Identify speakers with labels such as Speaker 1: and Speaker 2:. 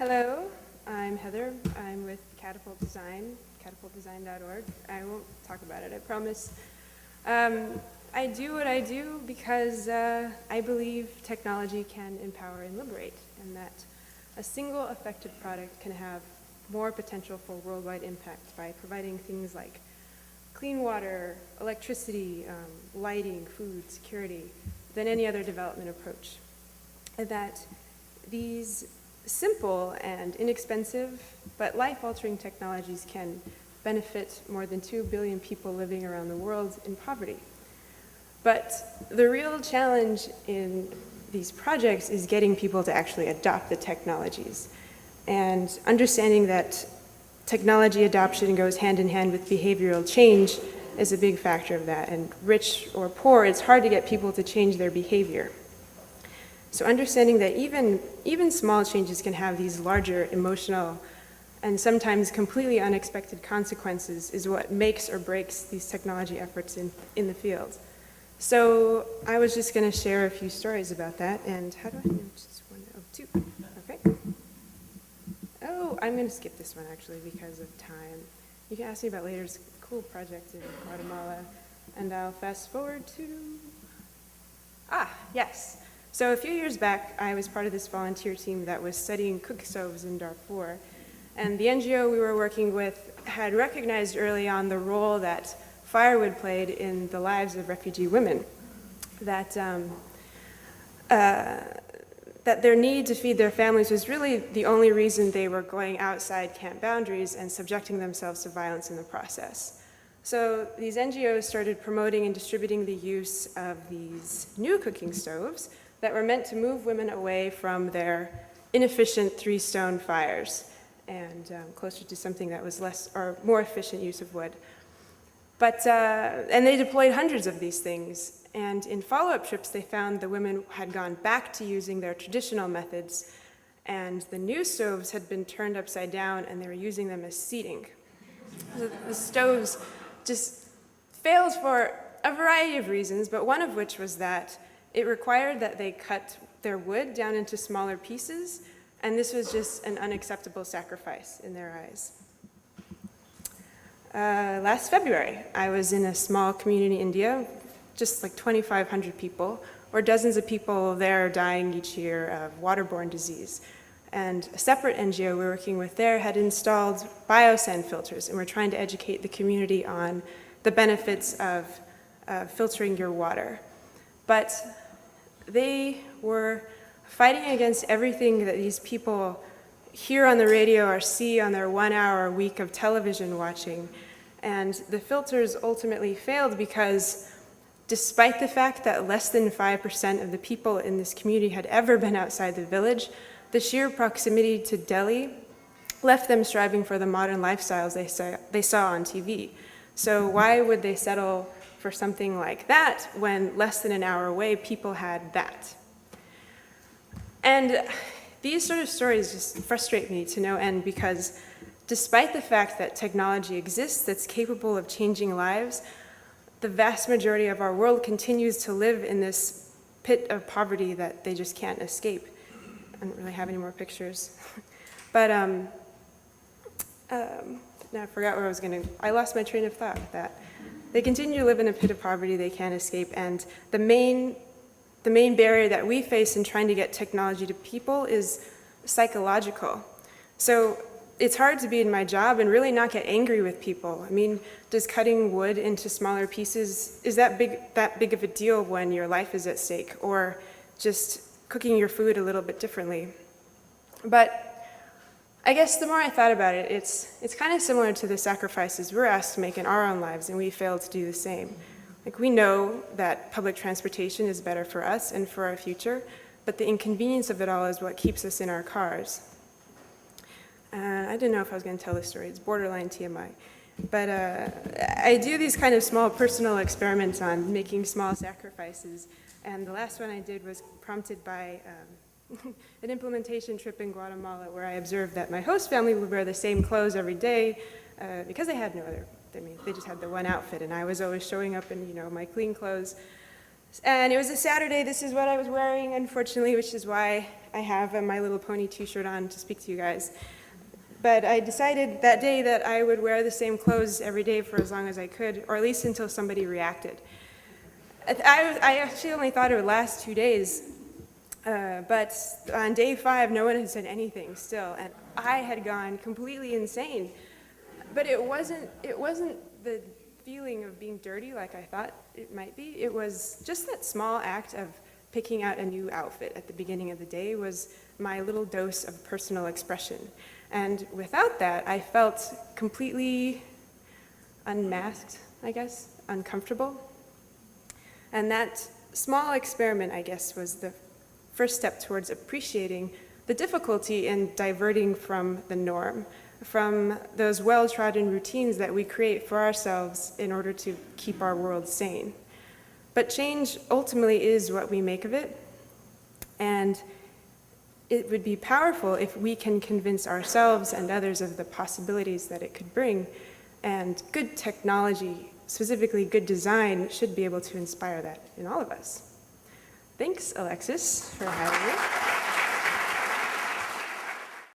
Speaker 1: Hello, I'm Heather. I'm with Catapult Design, catapultdesign.org. I won't talk about it, I promise. I do what I do because I believe technology can empower and liberate, and that a single effective product can have more potential for worldwide impact by providing things like clean water, electricity, lighting, food, security, than any other development approach. And that these simple and inexpensive but life-altering technologies can benefit more than 2 billion people living around the world in poverty. But the real challenge in these projects is getting people to actually adopt the technologies and understanding that technology adoption goes hand in hand with behavioral change is a big factor of that. And rich or poor, it's hard to get people to change their behavior. So understanding that even small changes can have these larger emotional and sometimes completely unexpected consequences is what makes or breaks these technology efforts in the field. So I was just going to share a few stories about that. And how do I know just one? Oh, two. Okay. Oh, I'm going to skip this one actually because of time. You can ask me about later. It's a cool project in Guatemala. And I'll fast forward to, yes. So a few years back, I was part of this volunteer team that was studying cook stoves in Darfur. And the NGO we were working with had recognized early on the role that firewood played in the lives of refugee women, that their need to feed their families was really the only reason they were going outside camp boundaries and subjecting themselves to violence in the process. So these NGOs started promoting and distributing the use of these new cooking stoves that were meant to move women away from their inefficient 3-stone fires and closer to something that was less or more efficient use of wood. But, and they deployed hundreds of these things, and in follow-up trips they found the women had gone back to using their traditional methods, and the new stoves had been turned upside down and they were using them as seating. So the stoves just failed for a variety of reasons, but one of which was that it required that they cut their wood down into smaller pieces, and this was just an unacceptable sacrifice in their eyes. Last February, I was in a small community in India, just like 2,500 people, where dozens of people there are dying each year of waterborne disease. And a separate NGO we're working with there had installed biosand filters, and we're trying to educate the community on the benefits of filtering your water. But they were fighting against everything that these people hear on the radio or see on their 1 hour a week of television watching. And the filters ultimately failed because despite the fact that less than 5% of the people in this community had ever been outside the village, the sheer proximity to Delhi left them striving for the modern lifestyles they saw on TV. So why would they settle for something like that when less than an hour away people had that? And these sort of stories just frustrate me to no end because despite the fact that technology exists that's capable of changing lives, the vast majority of our world continues to live in this pit of poverty that they just can't escape. I don't really have any more pictures. But now I forgot where I was I lost my train of thought with that. They continue to live in a pit of poverty they can't escape, and the main barrier that we face in trying to get technology to people is psychological. So it's hard to be in my job and really not get angry with people. I mean, does cutting wood into smaller pieces, is that big of a deal when your life is at stake, or just cooking your food a little bit differently? But I guess the more I thought about it, it's kind of similar to the sacrifices we're asked to make in our own lives, and we fail to do the same. Like, we know that public transportation is better for us and for our future, but the inconvenience of it all is what keeps us in our cars. I didn't know if I was going to tell this story. It's borderline TMI. But I do these kind of small personal experiments on making small sacrifices, and the last one I did was prompted by an implementation trip in Guatemala where I observed that my host family would wear the same clothes every day because they had no other. I mean, they just had the one outfit, and I was always showing up in, my clean clothes. And it was a Saturday. This is what I was wearing, unfortunately, which is why I have a My Little Pony t-shirt on to speak to you guys. But I decided that day that I would wear the same clothes every day for as long as I could, or at least until somebody reacted. I actually only thought it would last 2 days, but on day 5, no one had said anything still, and I had gone completely insane. But it wasn't the feeling of being dirty like I thought it might be. It was just that small act of picking out a new outfit at the beginning of the day was my little dose of personal expression. And without that, I felt completely unmasked, I guess, uncomfortable. And that small experiment, I guess, was the first step towards appreciating the difficulty in diverting from the norm, from those well-trodden routines that we create for ourselves in order to keep our world sane. But change ultimately is what we make of it, and it would be powerful if we can convince ourselves and others of the possibilities that it could bring, and good technology, specifically good design, should be able to inspire that in all of us. Thanks, Alexis, for having me.